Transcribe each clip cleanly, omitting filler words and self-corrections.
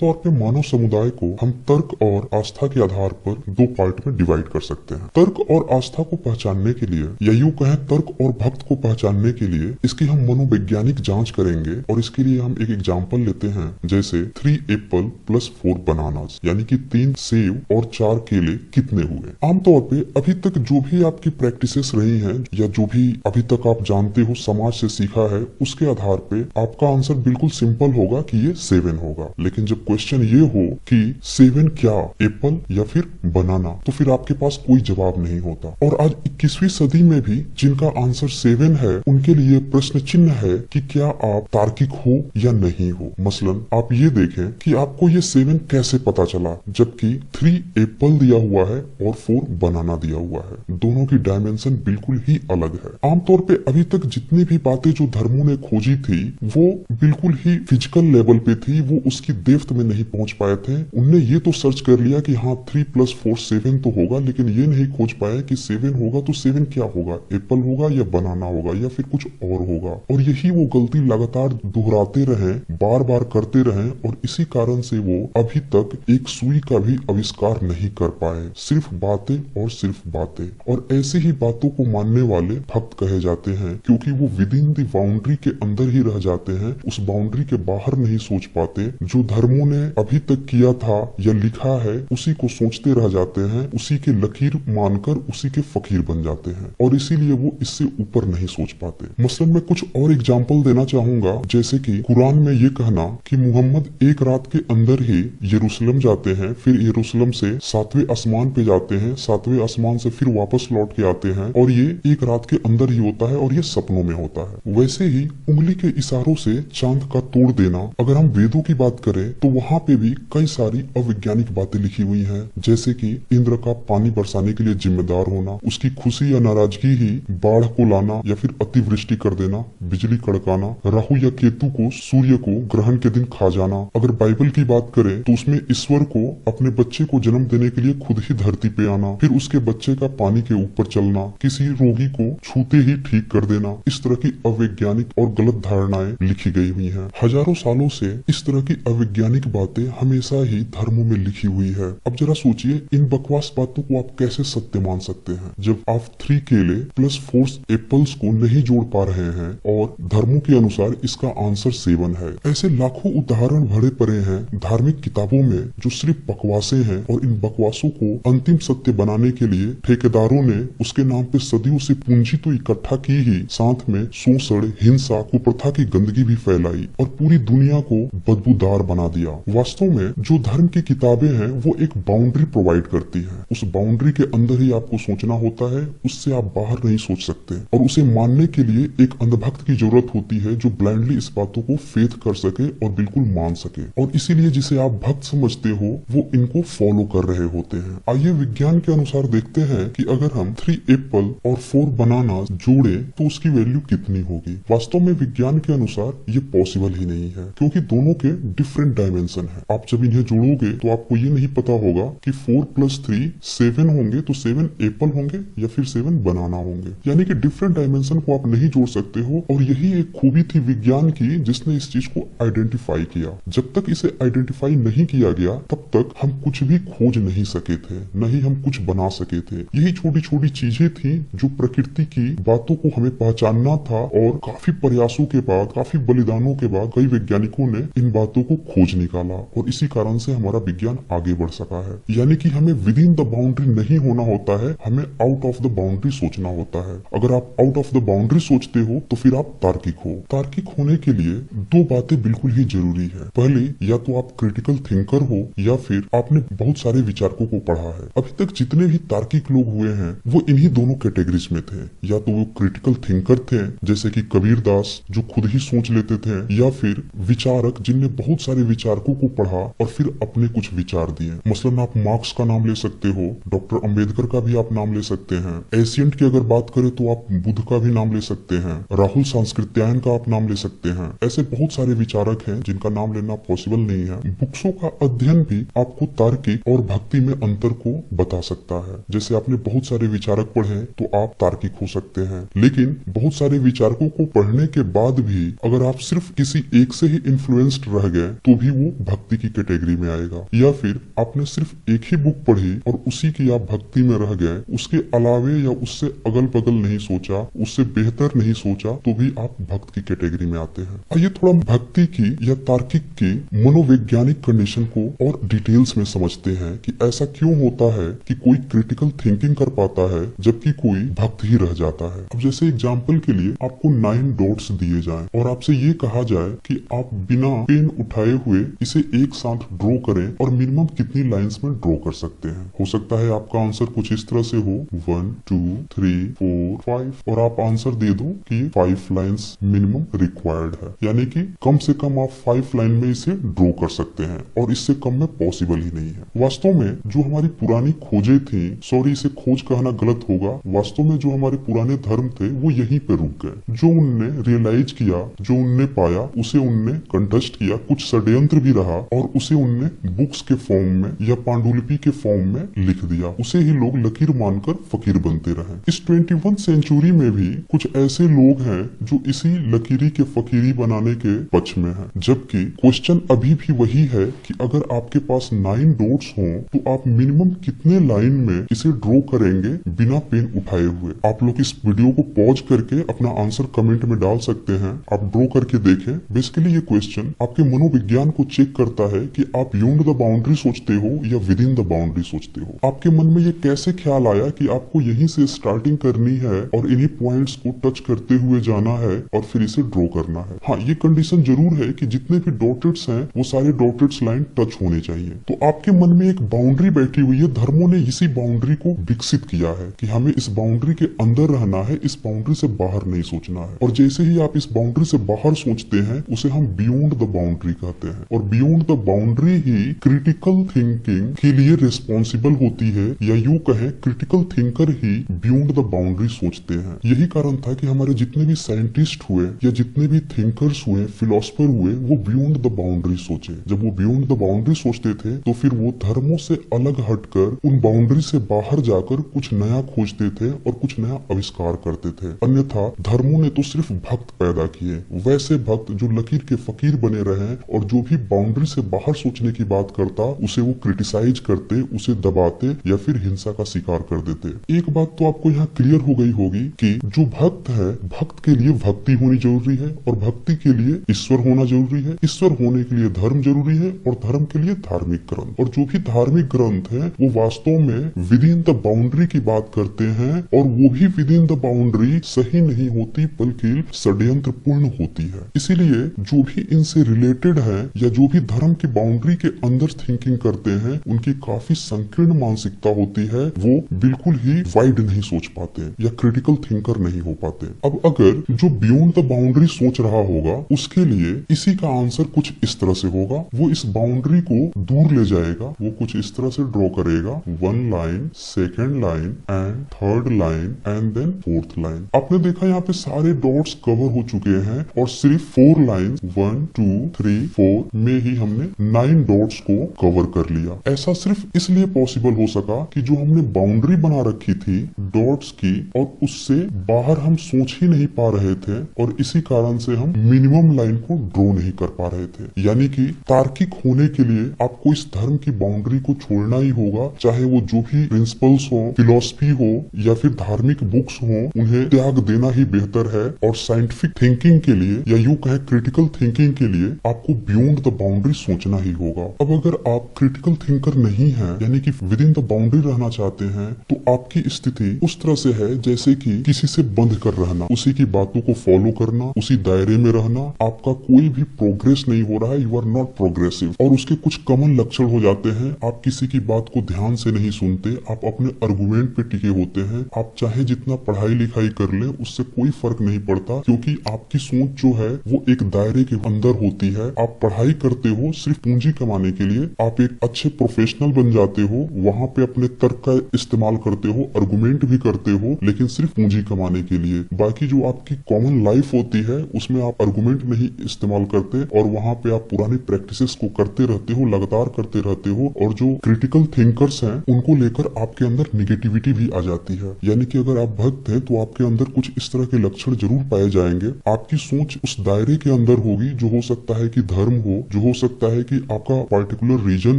तौर पे मानव समुदाय को हम तर्क और आस्था के आधार पर दो पार्ट में डिवाइड कर सकते हैं। तर्क और आस्था को पहचानने के लिए या यूं कहें तर्क और भक्त को पहचानने के लिए इसकी हम मनोवैज्ञानिक जांच करेंगे और इसके लिए हम एक एग्जांपल लेते हैं, जैसे 3 एप्पल प्लस 4 बनानास, यानी कि 3 सेब और 4 केले कितने हुए। आमतौर पे अभी तक जो भी आपकी प्रैक्टिसेस रही हैं या जो भी अभी तक आप जानते हो, समाज से सीखा है, उसके आधार पे आपका आंसर बिल्कुल सिंपल होगा कि ये 7 होगा। लेकिन जब क्वेश्चन ये हो कि 7 क्या, एप्पल या फिर बनाना, तो फिर आपके पास कोई जवाब नहीं होता। और आज 21वीं सदी में भी जिनका आंसर 7 है उनके लिए प्रश्न चिन्ह है कि क्या आप तार्किक हो या नहीं हो। मसलन आप ये देखें कि आपको ये 7 कैसे पता चला, जबकि 3 एप्पल दिया हुआ है और 4 बनाना दिया हुआ है। दोनों की डायमेंशन बिल्कुल ही अलग है। आमतौर पे अभी तक जितनी भी बातें जो धर्मों ने खोजी थी वो बिल्कुल ही फिजिकल लेवल पे थी, वो उसकी डेप्थ में नहीं पहुंच पाए थे। उनने ये तो सर्च कर लिया कि हाँ 3 + 4 7 तो होगा, लेकिन ये नहीं खोज पाए कि 7 होगा तो 7 क्या होगा, एप्पल होगा या बनाना होगा या फिर कुछ और होगा। और यही वो गलती लगातार दोहराते रहे, बार बार करते रहे, और इसी कारण से वो अभी तक एक सुई का भी आविष्कार नहीं कर पाए। सिर्फ बातें और सिर्फ बातें। और ऐसी ही बातों को मानने वाले भक्त कहे जाते हैं, क्योंकि वो विद इन द बाउंड्री के अंदर ही रह जाते हैं, उस बाउंड्री के बाहर नहीं सोच पाते। जो धर्मों ने अभी तक किया था या लिखा है उसी को सोचते रह जाते हैं, उसी के लकीर मानकर उसी के फकीर बन जाते हैं, और इसीलिए वो इससे ऊपर नहीं सोच पाते। मसलन मैं कुछ और एग्जाम्पल देना चाहूंगा, जैसे कि कुरान में ये कहना कि मुहम्मद एक रात के अंदर ही यरूशलेम जाते हैं, फिर यरूशलेम से 7वें आसमान पे जाते हैं, 7वें आसमान से फिर वापस लौट के आते हैं, और ये एक रात के अंदर ही होता है और ये सपनों में होता है। वैसे ही उंगली के इशारों से चांद का तोड़ देना, अगर हम वेदों की बात करें तो वहाँ पे भी कई सारी अवैज्ञानिक बातें लिखी हुई हैं, जैसे कि इंद्र का पानी बरसाने के लिए जिम्मेदार होना, उसकी खुशी या नाराजगी ही बाढ़ को लाना या फिर अतिवृष्टि कर देना, बिजली कड़काना, राहु या केतु को सूर्य को ग्रहण के दिन खा जाना। अगर बाइबल की बात करें तो उसमें ईश्वर को अपने बच्चे को जन्म देने के लिए खुद ही धरती पे आना, फिर उसके बच्चे का पानी के ऊपर चलना, किसी रोगी को छूते ही ठीक कर देना। इस तरह की अवैज्ञानिक और गलत धारणाएं लिखी गई हुई हैं। हजारों सालों से इस तरह की अवैज्ञानिक बातें हमेशा ही धर्मों में लिखी हुई है। अब जरा सोचिए, इन बकवास बातों को आप कैसे सत्य मान सकते हैं, जब आप 3 केले + 4 एप्पल्स को नहीं जोड़ पा रहे हैं और धर्मों के अनुसार इसका आंसर 7 है। ऐसे लाखों उदाहरण भरे पड़े हैं धार्मिक किताबों में जो सिर्फ बकवासें हैं, और इन बकवासों को अंतिम सत्य बनाने के लिए ठेकेदारों ने उसके नाम पे सदियों से पूंजी तो इकट्ठा की ही, साथ में शोषण, हिंसा, कुप्रथा की गंदगी भी फैलाई और पूरी दुनिया को बदबूदार बना दिया। वास्तव में जो धर्म की किताबें हैं वो एक बाउंड्री प्रोवाइड करती है। उस बाउंड्री के अंदर ही आपको सोचना होता है, उससे आप बाहर नहीं सोच सकते, और उसे मानने के लिए एक अंधभक्त की जरूरत होती है जो ब्लाइंडली इस बातों को फेथ कर सके और बिल्कुल मान सके। और इसीलिए जिसे आप भक्त समझते हो वो इनको फॉलो कर रहे होते हैं। आइए विज्ञान के अनुसार देखते हैं कि अगर हम 3 एप्पल और 4 बनाना जोड़े तो उसकी वैल्यू कितनी होगी। वास्तव में विज्ञान के अनुसार ये पॉसिबल ही नहीं है, क्योंकि दोनों के डिफरेंट डायमेंशन है। आप जब इन्हें जोड़ोगे तो आपको ये नहीं पता होगा कि 4 + 3 7 होंगे तो 7 एप्पल होंगे या फिर 7 बनाना होंगे। यानी कि डिफरेंट डायमेंशन को आप नहीं जोड़ सकते हो, और यही एक खूबी थी विज्ञान की जिसने इस चीज को आइडेंटिफाई किया। जब तक इसे आइडेंटिफाई नहीं किया गया तब तक हम कुछ भी खोज नहीं सके थे, न ही हम कुछ बना सके थे। यही छोटी छोटी चीजें थी जो प्रकृति की बातों को हमें पहचानना था, और काफी प्रयासों के बाद, काफी बलिदानों के बाद कई वैज्ञानिकों ने इन बातों को खोज निकाला, और इसी कारण से हमारा विज्ञान आगे बढ़ सका है। यानी कि हमें विद इन द बाउंड्री नहीं होना होता है, हमें आउट ऑफ द बाउंड्री सोचना होता है। अगर आप आउट ऑफ द बाउंड्री सोचते हो तो फिर आप तार्किक हो। तार्किक होने के लिए 2 बातें बिल्कुल ही जरूरी है। पहली, या तो आप क्रिटिकल थिंकर हो या फिर आपने बहुत सारे विचारकों को पढ़ा है। अभी तक जितने भी तार्किक लोग हुए हैं वो इन्हीं दोनों कैटेगरीज में थे। या तो वो क्रिटिकल थिंकर थे जैसे कि कबीर दास जो खुद ही सोच लेते थे, या फिर विचारक जिनने बहुत सारे विचारकों को पढ़ा और फिर अपने कुछ विचार दिए। मसलन आप मार्क्स का नाम ले सकते हो, डॉक्टर अंबेडकर का भी आप नाम ले सकते हैं। एशियंट की अगर बात करें तो आप बुद्ध का भी नाम ले सकते हैं, राहुल सांस्कृत्यायन का आप नाम ले सकते हैं। ऐसे बहुत सारे विचारक हैं जिनका नाम लेना पॉसिबल नहीं है। बुक्सों का अध्ययन भी आपको तार्किक और भक्ति में अंतर को बता सकता है। जैसे आपने बहुत सारे विचारक पढ़े तो आप तार्किक हो सकते हैं, लेकिन बहुत सारे विचारकों को पढ़ने के बाद भी अगर आप सिर्फ किसी एक से ही इन्फ्लुएंस्ड रह गए तो भी वो वो भक्ति की कैटेगरी में आएगा। या फिर आपने सिर्फ एक ही बुक पढ़ी और उसी की आप भक्ति में रह गए, उसके अलावे या उससे अगल बगल नहीं सोचा, उससे बेहतर नहीं सोचा, तो भी आप भक्त की कैटेगरी में आते हैं। आइए थोड़ा भक्ति की या तार्किक की मनोवैज्ञानिक कंडीशन को और डिटेल्स में समझते हैं कि ऐसा क्यों होता है कि कोई क्रिटिकल थिंकिंग कर पाता है जबकि कोई भक्त ही रह जाता है। अब जैसे एग्जाम्पल के लिए आपको 9 डॉट्स दिए जाएं और आपसे ये कहा जाए कि आप बिना पेन उठाए हुए इसे एक साथ ड्रॉ करें और मिनिमम कितनी लाइंस में ड्रॉ कर सकते हैं। हो सकता है आपका आंसर कुछ इस तरह से हो 1 2 3 4 5 और आप आंसर दे दो कि 5 लाइंस मिनिमम रिक्वायर्ड है, यानी कि कम से कम आप 5 लाइन में इसे ड्रॉ कर सकते हैं और इससे कम में पॉसिबल ही नहीं है। वास्तव में जो हमारी पुरानी खोजें थी, सॉरी इसे खोज कहना गलत होगा, वास्तव में जो हमारे पुराने धर्म थे वो यहीं पे रुक गए। जो उनने रियलाइज किया, जो उनने पाया, उसे उनने कंटेस्ट किया, कुछ षड्यंत्र भी रहा और उसे उनने बुक्स के फॉर्म में या पांडुलिपि के फॉर्म में लिख दिया। उसे ही लोग लकीर मानकर फकीर बनते रहे। इस 21वीं सेंचुरी में भी कुछ ऐसे लोग हैं जो इसी लकीरी के फकीरी बनाने के पक्ष में हैं, जबकि क्वेश्चन अभी भी वही है कि अगर आपके पास 9 डॉट्स हों तो आप मिनिमम कितने लाइन में इसे ड्रॉ करेंगे बिना पेन उठाए हुए। आप लोग इस वीडियो को पॉज करके अपना आंसर कमेंट में डाल सकते हैं, आप ड्रॉ करके देखें। बेसिकली ये क्वेश्चन आपके मनोविज्ञान को चेक करता है कि आप बियॉन्ड द बाउंड्री सोचते हो या विद इन द बाउंड्री सोचते हो। आपके मन में ये कैसे ख्याल आया कि आपको यहीं से स्टार्टिंग करनी है और इन्हीं पॉइंट्स को टच करते हुए जाना है और फिर इसे ड्रॉ करना है। हाँ, ये कंडीशन जरूर है कि जितने भी डॉटेड्स हैं वो सारे डॉटेड्स लाइन टच होने चाहिए। तो आपके मन में एक बाउंड्री बैठी हुई है, धर्मों ने इसी बाउंड्री को विकसित किया है कि हमें इस बाउंड्री के अंदर रहना है, इस बाउंड्री से बाहर नहीं सोचना है। और जैसे ही आप इस बाउंड्री से बाहर सोचते हैं उसे हम बियॉन्ड द बाउंड्री कहते हैं। और beyond the boundary he critical thinking के लिए रिस्पॉन्सिबल होती है, या यूं कहें critical thinker he beyond the boundary सोचते हैं। यही कारण था कि हमारे जितने भी साइंटिस्ट हुए या जितने भी थिंकर्स हुए, फिलोसफर हुए, वो बियॉन्ड द बाउंड्री सोचे। जब वो बियॉन्ड द बाउंड्री सोचते थे तो फिर वो धर्मों से अलग हटकर उन बाउंड्री से बाहर जाकर कुछ नया खोजते थे और कुछ नया आविष्कार करते थे। अन्यथा धर्मों ने तो सिर्फ भक्त पैदा किए, वैसे भक्त जो लकीर के फकीर बने रहे और जो भी बाउंड्री से बाहर सोचने की बात करता उसे वो क्रिटिसाइज करते, उसे दबाते या फिर हिंसा का शिकार कर देते। एक बात तो आपको यहाँ क्लियर हो गई होगी कि जो भक्त है, भक्त के लिए भक्ति होनी जरूरी है और भक्ति के लिए ईश्वर होना जरूरी है, ईश्वर होने के लिए धर्म जरूरी है और धर्म के लिए धार्मिक ग्रंथ। और जो भी धार्मिक ग्रंथ है वो वास्तव में विद इन द बाउंड्री की बात करते हैं और वो भी विद इन द बाउंड्री सही नहीं होती बल्कि षड्यंत्र पूर्ण होती है। इसीलिए जो भी इनसे रिलेटेड है या जो भी धर्म की बाउंड्री के अंदर थिंकिंग करते हैं उनकी काफी संकीर्ण मानसिकता होती है, वो बिल्कुल ही वाइड नहीं सोच पाते या क्रिटिकल थिंकर नहीं हो पाते। अब अगर जो बियॉन्ड द बाउंड्री सोच रहा होगा उसके लिए इसी का आंसर कुछ इस तरह से होगा। वो इस बाउंड्री को दूर ले जाएगा, वो कुछ इस तरह से ड्रॉ करेगा, 1 line, 2nd line and 3rd line and then 4th line. आपने देखा यहाँ पे सारे डॉट्स कवर हो चुके हैं और सिर्फ 4 लाइन 1 2 3 4 में ही हमने 9 डॉट्स को कवर कर लिया। ऐसा सिर्फ इसलिए पॉसिबल हो सका कि जो हमने बाउंड्री बना रखी थी डॉट्स की और उससे बाहर हम सोच ही नहीं पा रहे थे और इसी कारण से हम मिनिमम लाइन को ड्रॉ नहीं कर पा रहे थे। यानी कि तार्किक होने के लिए आपको इस धर्म की बाउंड्री को छोड़ना ही होगा, चाहे वो जो भी प्रिंसिपल्स हो, फिलॉसफी हो या फिर धार्मिक बुक्स हो, उन्हें त्याग देना ही बेहतर है। और साइंटिफिक थिंकिंग के लिए या यूं कहें क्रिटिकल थिंकिंग के लिए आपको बियॉन्ड द बाउंड्री सोचना ही होगा। अब अगर आप क्रिटिकल थिंकर नहीं है यानी कि विद इन द बाउंड्री रहना चाहते हैं तो आपकी स्थिति उस तरह से है जैसे कि किसी से बंध कर रहना, उसी की बातों को फॉलो करना, उसी दायरे में रहना, आपका कोई भी प्रोग्रेस नहीं हो रहा है, यू आर नॉट प्रोग्रेसिव। और उसके कुछ कॉमन लक्षण हो जाते हैं, आप किसी की बात को ध्यान से नहीं सुनते, आप अपने आर्गुमेंट पे टिके होते हैं, आप चाहे जितना पढ़ाई लिखाई कर ले उससे कोई फर्क नहीं पड़ता क्योंकि आपकी सोच जो है वो एक दायरे के अंदर होती है। आप पढ़ाई करते हो सिर्फ पूंजी कमाने के लिए, आप एक अच्छे प्रोफेशनल बन जाते हो, वहाँ पे अपने तर्क का इस्तेमाल करते हो, आर्गुमेंट भी करते हो, लेकिन सिर्फ पूंजी कमाने के लिए। बाकी जो आपकी कॉमन लाइफ होती है उसमें आप आर्गुमेंट नहीं इस्तेमाल करते और वहाँ पे आप पुरानी प्रैक्टिसेस को करते रहते हो, लगातार करते रहते हो। और जो क्रिटिकल थिंकर्स हैं उनको लेकर आपके अंदर निगेटिविटी भी आ जाती है। यानी कि अगर आप भक्त हैं तो आपके अंदर कुछ इस तरह के लक्षण जरूर पाए जाएंगे। आपकी सोच उस दायरे के अंदर होगी जो हो सकता है कि धर्म हो, जो हो सकता है कि आपका पर्टिकुलर रीजन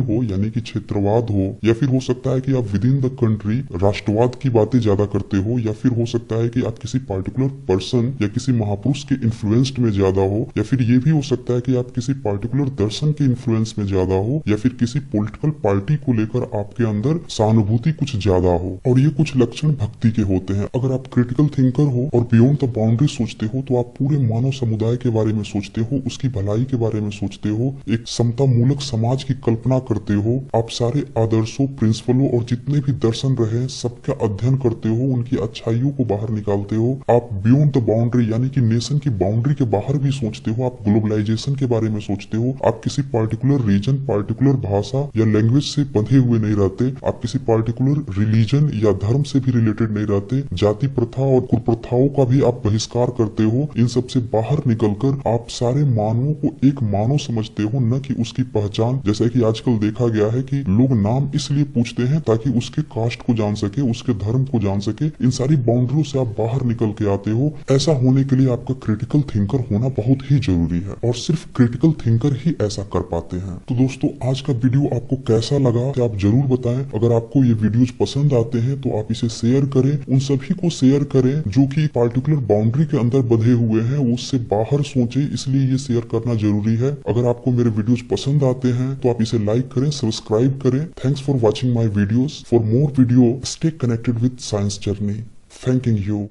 हो, यानी कि क्षेत्रवाद हो, या फिर हो सकता है कि आप विद इन द कंट्री राष्ट्रवाद की बातें ज्यादा करते हो, या फिर हो सकता है कि आप किसी पर्टिकुलर पर्सन या किसी महापुरुष के इन्फ्लुएंस्ड में ज्यादा हो, या फिर ये भी हो सकता है कि आप किसी पर्टिकुलर दर्शन के इन्फ्लुएंस में ज्यादा हो, या फिर किसी पॉलिटिकल पार्टी को लेकर आपके अंदर सहानुभूति कुछ ज्यादा हो। और ये कुछ लक्षण भक्ति के होते हैं। अगर आप क्रिटिकल थिंकर हो और बियॉन्ड द बाउंड्री सोचते हो तो आप पूरे मानव समुदाय के बारे में सोचते हो, उसकी भलाई के बारे में सोचते हो, एक समता मूलक समाज की कल्पना करते हो। आप सारे आदर्शों, प्रिंसिपलों और जितने भी दर्शन रहे सबका अध्ययन करते हो, उनकी अच्छाइयों को बाहर निकालते हो। आप बियॉन्ड द बाउंड्री यानी कि नेशन की बाउंड्री के बाहर भी सोचते हो। आप ग्लोबलाइजेशन के बारे में सोचते हो। आप किसी पर्टिकुलर रीजन, पर्टिकुलर भाषा या लैंग्वेज से बंधे हुए नहीं रहते। आप किसी पर्टिकुलर रिलीजन या धर्म से भी रिलेटेड नहीं रहते। जाति प्रथा और कुप्रथाओं का भी आप बहिष्कार करते हो। इन सब से बाहर निकलकर आप सारे मानवों को एक मानव समझते हो, न कि उसकी पहचान। जैसा कि आजकल देखा गया है कि लोग नाम इसलिए पूछते हैं ताकि उसके कास्ट को जान सके, उसके धर्म को जान सके। इन सारी बाउंड्रियों से आप बाहर निकल के आते हो। ऐसा होने के लिए आपका क्रिटिकल थिंकर होना बहुत ही जरूरी है और सिर्फ क्रिटिकल थिंकर ही ऐसा कर पाते हैं। तो दोस्तों, आज का वीडियो आपको कैसा लगा आप जरूर बताएं। अगर आपको ये वीडियोज पसंद आते हैं तो आप इसे शेयर करें, उन सभी को शेयर करें जो कि पर्टिकुलर बाउंड्री के अंदर बंधे हुए हैं, उससे बाहर सोचे, इसलिए ये शेयर करना जरूरी है। अगर आपको मेरे वीडियोज पसंद आते हैं तो आप इसे लाइक करें, सब्सक्राइब करें। Thanks for watching my videos. For more video stay connected with science journey. Thanking you.